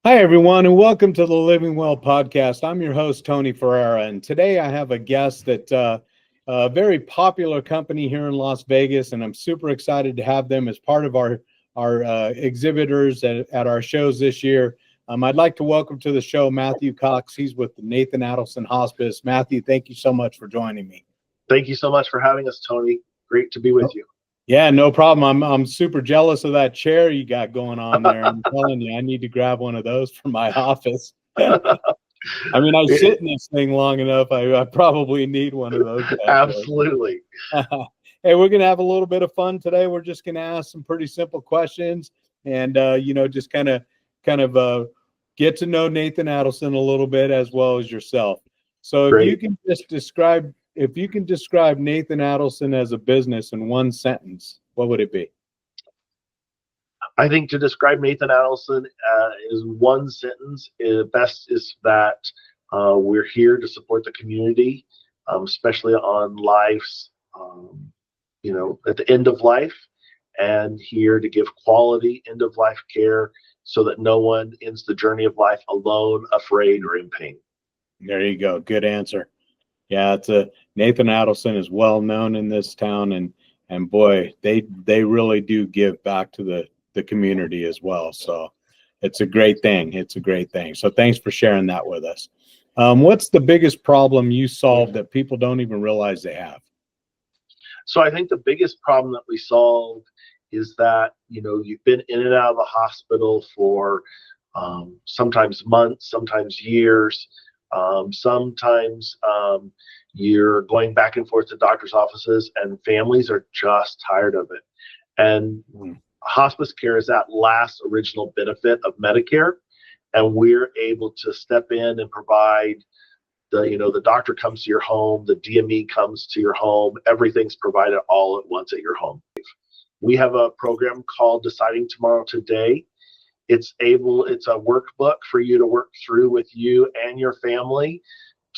Hi, everyone, and welcome to the LivingWell podcast. I'm your host, Tony Ferriera, and today I have a guest that a very popular company here in Las Vegas, and I'm super excited to have them as part of our exhibitors at our shows this year. I'd like to welcome to the show Matthew Cox. He's with the Nathan Adelson Hospice. Matthew, thank you so much for joining me. Thank you so much for having us, Tony. Great to be with you. Yeah, no problem. I'm super jealous of that chair you got going on there. I'm telling you, I need to grab one of those for my office. I mean, I sit in this thing long enough. I probably need one of those. Absolutely. Hey, we're going to have a little bit of fun today. We're just going to ask some pretty simple questions and, just kind of get to know Nathan Adelson a little bit as well as yourself. So Great. If you can just describe Nathan Adelson as a business in one sentence, what would it be? I think to describe Nathan Adelson is one sentence. Best is that we're here to support the community, especially on life's, at the end of life, and here to give quality end of life care so that no one ends the journey of life alone, afraid, or in pain. There you go. Good answer. Yeah, Nathan Adelson is well known in this town, and boy, they really do give back to the community as well. So it's a great thing. So thanks for sharing that with us. What's the biggest problem you solved that people don't even realize they have? So I think the biggest problem that we solved is that, you've been in and out of the hospital for sometimes months, sometimes years. Sometimes you're going back and forth to doctor's offices, and families are just tired of it. And hospice care is that last original benefit of Medicare, and we're able to step in and provide the doctor comes to your home, the DME comes to your home, everything's provided all at once at your home. We have a program called Deciding Tomorrow Today. It's a workbook for you to work through with you and your family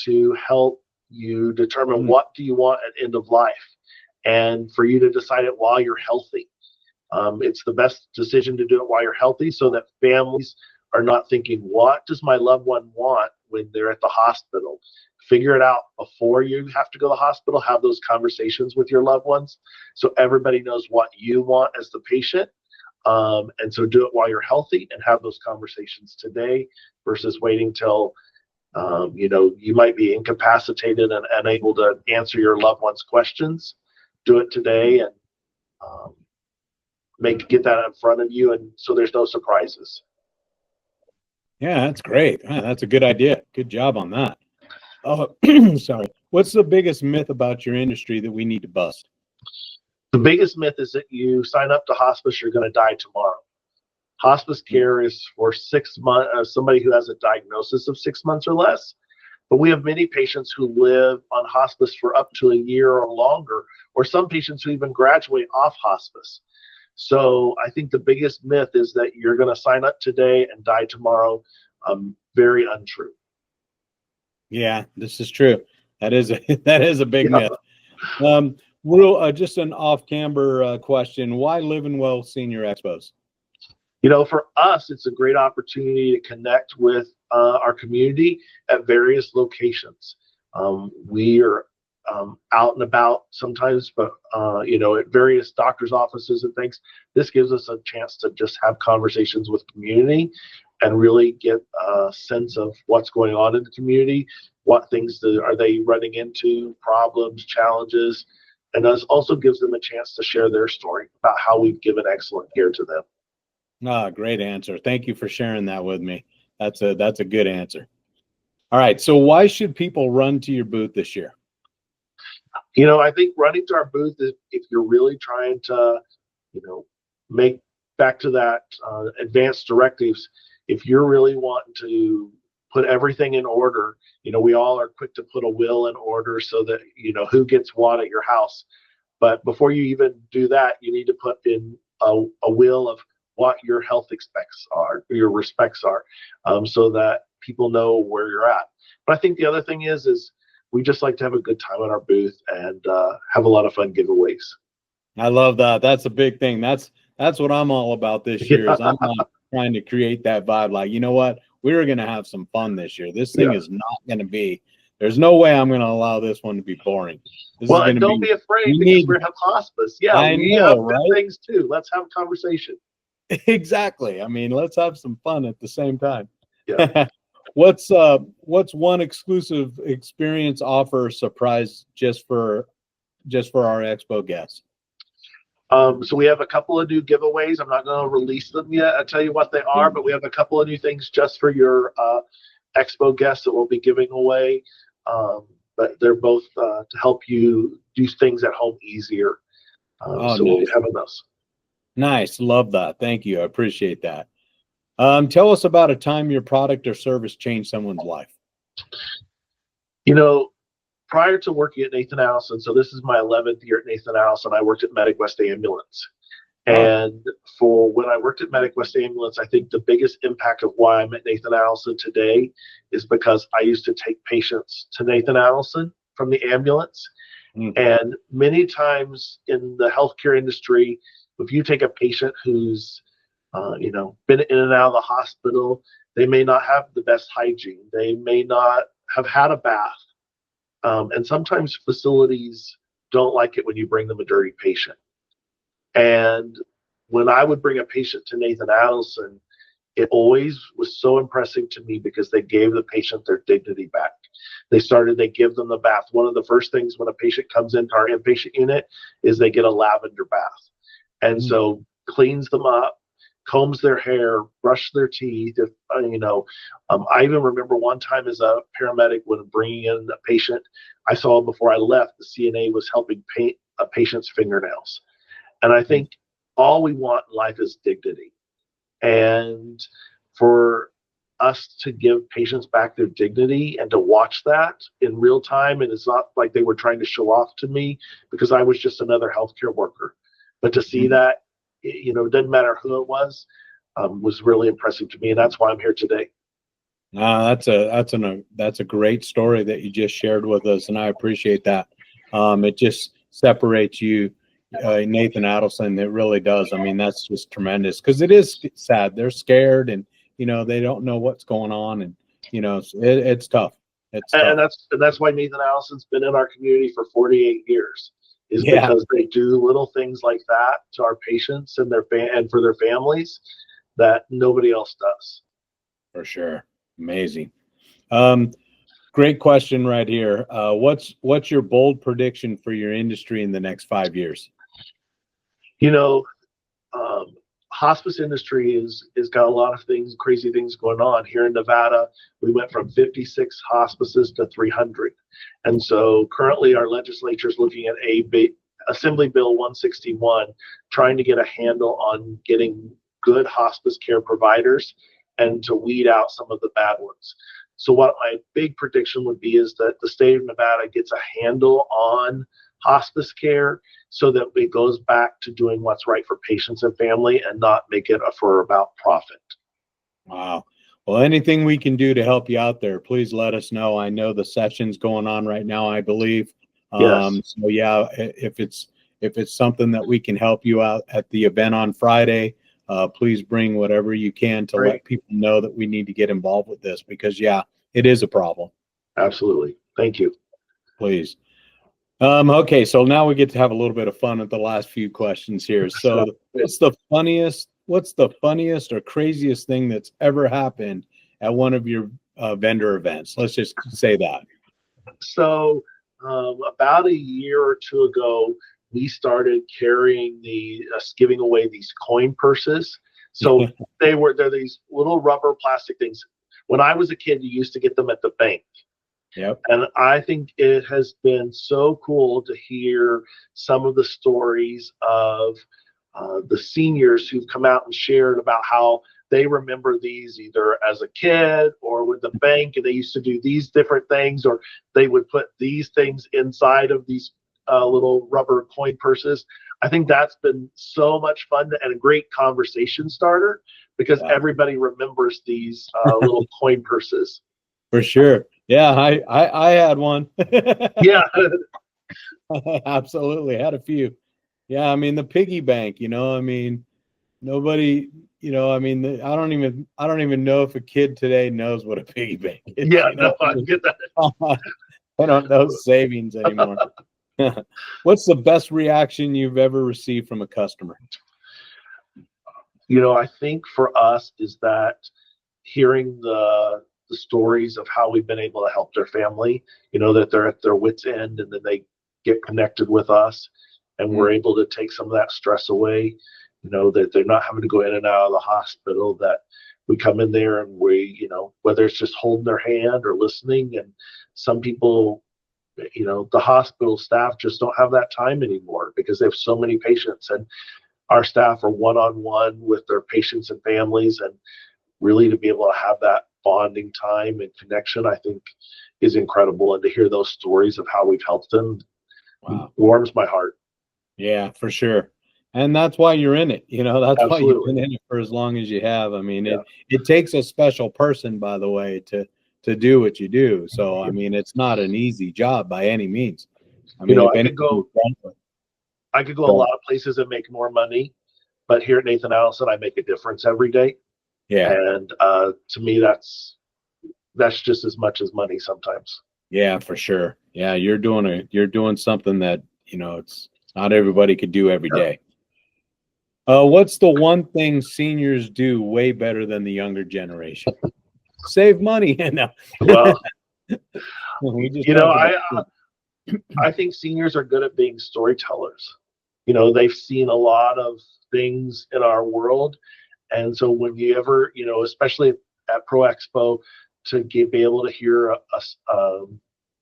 to help you determine what do you want at end of life, and for you to decide it while you're healthy. It's the best decision to do it while you're healthy, so that families are not thinking, what does my loved one want when they're at the hospital? Figure it out before you have to go to the hospital. Have those conversations with your loved ones so everybody knows what you want as the patient. And so do it while you're healthy and have those conversations today versus waiting till, you might be incapacitated and unable to answer your loved one's questions. Do it today and get that in front of you, and so there's no surprises. Yeah, that's great. That's a good idea. Good job on that. Oh, sorry. What's the biggest myth about your industry that we need to bust? The biggest myth is that you sign up to hospice, you're going to die tomorrow. Hospice care is for 6 months, somebody who has a diagnosis of 6 months or less. But we have many patients who live on hospice for up to a year or longer, or some patients who even graduate off hospice. So I think the biggest myth is that you're going to sign up today and die tomorrow. Very untrue. Yeah, this is true. That is a big myth. Just an off-camber question. Why LivingWell Senior Expos? For us, it's a great opportunity to connect with our community at various locations. We are out and about sometimes, but at various doctor's offices and things. This gives us a chance to just have conversations with community and really get a sense of what's going on in the community, what things are they running into, problems, challenges, and this also gives them a chance to share their story about how we've given excellent care to them. Great answer. Thank you for sharing that with me. That's a good answer. All right. So why should people run to your booth this year? I think running to our booth is if you're really trying to, make back to that advanced directives. If you're really wanting to put everything in order, we all are quick to put a will in order so that, who gets what at your house. But before you even do that, you need to put in a will of what your health your respects are, so that people know where you're at. But I think the other thing is we just like to have a good time at our booth and have a lot of fun giveaways. I love that. That's a big thing. That's That's what I'm all about this year. Is I'm not trying to create that vibe. Like, you know what? We're going to have some fun this year. This thing is not going to be. There's no way I'm going to allow this one to be boring. This is Well, going and to don't be. be afraid We because need. we have hospice. Yeah, I we know, have good right? things too. Let's have a conversation. Exactly. I mean, let's have some fun at the same time. Yeah. What's one exclusive experience offer surprise just for our expo guests? So we have a couple of new giveaways. I'm not going to release them yet. I'll tell you what they are, but we have a couple of new things just for your expo guests that we'll be giving away. But they're both to help you do things at home easier. So we'll be having those. Nice. Love that. Thank you. I appreciate that. Tell us about a time your product or service changed someone's life. You know, prior to working at Nathan Adelson, so this is my 11th year at Nathan Adelson, I worked at Medic West Ambulance. And for when I worked at Medic West Ambulance, I think the biggest impact of why I'm at Nathan Adelson today is because I used to take patients to Nathan Adelson from the ambulance. And many times in the healthcare industry, if you take a patient who's been in and out of the hospital, they may not have the best hygiene. They may not have had a bath. And sometimes facilities don't like it when you bring them a dirty patient. And when I would bring a patient to Nathan Adelson, it always was so impressive to me because they gave the patient their dignity back. They give them the bath. One of the first things when a patient comes into our inpatient unit is they get a lavender bath. And so cleans them up, combs their hair, brush their teeth. I even remember one time as a paramedic when bringing in a patient, I saw before I left, the CNA was helping paint a patient's fingernails. And I think all we want in life is dignity. And for us to give patients back their dignity and to watch that in real time, and it's not like they were trying to show off to me because I was just another healthcare worker. But to see that, it doesn't matter who it was really impressive to me, and that's why I'm here today. That's a great story that you just shared with us, and I appreciate that. It just separates you, Nathan Adelson. It really does. I mean, that's just tremendous because it is sad. They're scared, and they don't know what's going on, and it's tough. And that's why Nathan Adelson's been in our community for 48 years. Because they do little things like that to our patients and and for their families that nobody else does. For sure. Amazing. Great question right here. What's your bold prediction for your industry in the next 5 years? Hospice industry is got a lot of crazy things going on. Here in Nevada, we went from 56 hospices to 300. And so currently our legislature is looking at Assembly Bill 161, trying to get a handle on getting good hospice care providers and to weed out some of the bad ones. So what my big prediction would be is that the state of Nevada gets a handle on hospice care so that it goes back to doing what's right for patients and family and not make it about profit. Wow. Well, anything we can do to help you out there, please let us know. I know the session's going on right now, I believe. Yes. So yeah, if it's something that we can help you out at the event on Friday, please bring whatever you can to let people know that we need to get involved with this because it is a problem. Absolutely. Thank you. Please. Okay, so now we get to have a little bit of fun with the last few questions here. So what's the funniest or craziest thing that's ever happened at one of your vendor events? Let's just say that. So about a year or two ago, we started carrying giving away these coin purses. So they're these little rubber plastic things. When I was a kid, you used to get them at the bank. Yep. And I think it has been so cool to hear some of the stories of the seniors who've come out and shared about how they remember these either as a kid or with the bank, and they used to do these different things, or they would put these things inside of these little rubber coin purses. I think that's been so much fun and a great conversation starter because everybody remembers these little coin purses. For sure. Yeah, I had one. Yeah. Absolutely. Had a few. Yeah, I mean, the piggy bank, I mean, nobody, I mean, I don't even know if a kid today knows what a piggy bank is. Yeah, no, I get that. I don't know savings anymore. What's the best reaction you've ever received from a customer? I think for us is that hearing the stories of how we've been able to help their family, that they're at their wits' end, and then they get connected with us, and we're able to take some of that stress away, that they're not having to go in and out of the hospital, that we come in there and we, whether it's just holding their hand or listening. And some people, the hospital staff just don't have that time anymore because they have so many patients, and our staff are one-on-one with their patients and families, and really to be able to have that bonding time and connection, I think is incredible. And to hear those stories of how we've helped them, wow, warms my heart. Yeah, for sure. And that's why you're in it. That's Absolutely. why you've been in it for as long as you have. I mean, it takes a special person, by the way, to do what you do. So, I mean, it's not an easy job by any means. I mean, I could go a lot of places and make more money, but here at Nathan Adelson, I make a difference every day. Yeah. And to me, that's just as much as money sometimes. Yeah, for sure. Yeah, you're doing something that, it's not everybody could do every day. What's the one thing seniors do way better than the younger generation? Save money. Well, I I think seniors are good at being storytellers. They've seen a lot of things in our world. And so when you ever, especially at Pro Expo, to be able to hear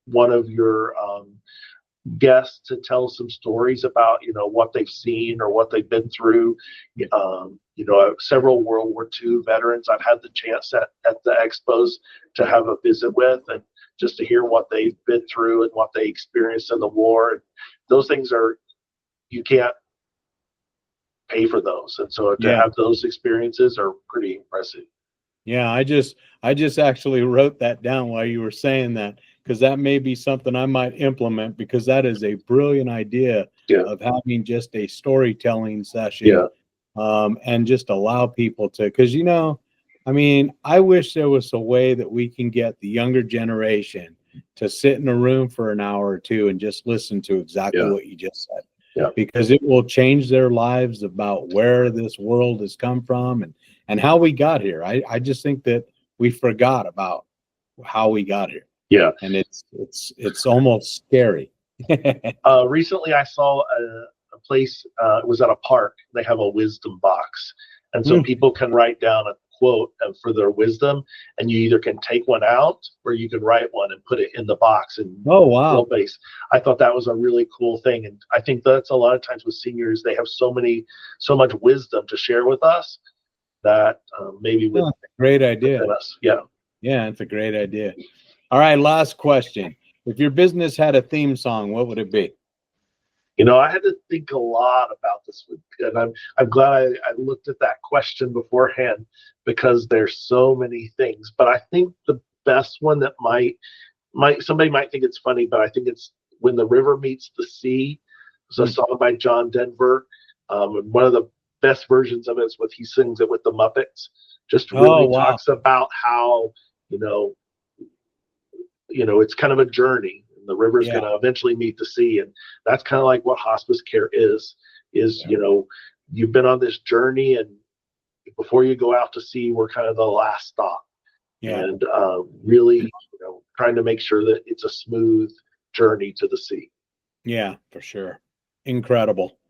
one of your guests to tell some stories about, what they've seen or what they've been through. Several World War II veterans I've had the chance at the expos to have a visit with, and just to hear what they've been through and what they experienced in the war. And those things you can't pay for those. And so to have those experiences are pretty impressive. Yeah, I just actually wrote that down while you were saying that, because that may be something I might implement, because that is a brilliant idea of having just a storytelling session, and just allow people to, because I mean, I wish there was a way that we can get the younger generation to sit in a room for an hour or two and just listen to exactly what you just said. Yeah. Because it will change their lives about where this world has come from and how we got here. I just think that we forgot about how we got here. Yeah. And it's almost scary. Recently I saw a place, it was at a park. They have a wisdom box. And so people can write down a quote for their wisdom, and you either can take one out or you can write one and put it in the box. And base. I thought that was a really cool thing. And I think that's a lot of times with seniors, they have so much wisdom to share with us that maybe with great idea. Us. Yeah, it's a great idea. All right, last question. If your business had a theme song, what would it be? I had to think a lot about this one, and I'm glad I looked at that question beforehand, because there's so many things. But I think the best one that somebody might think it's funny, but I think it's When the River Meets the Sea. It's a song by John Denver, and one of the best versions of it is he sings it with the Muppets. Just really talks about how it's kind of a journey. The river is going to eventually meet the sea, and that's kind of like what hospice care is. You've been on this journey, and before you go out to sea, we're kind of the last stop. And really, trying to make sure that it's a smooth journey to the sea. Yeah, for sure. Incredible.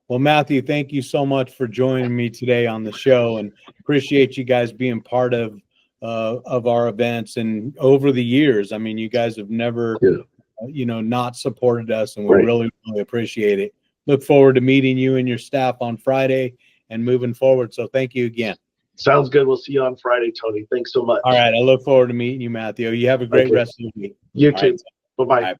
Well, Matthew, thank you so much for joining me today on the show, and appreciate you guys being part of our events. And over the years, I mean, you guys have never not supported us, and we really, really appreciate it. Look forward to meeting you and your staff on Friday and moving forward. So thank you again. Sounds good. We'll see you on Friday, Tony. Thanks so much. All right. I look forward to meeting you, Matthew. You have a great rest of the week. You too. Bye-bye.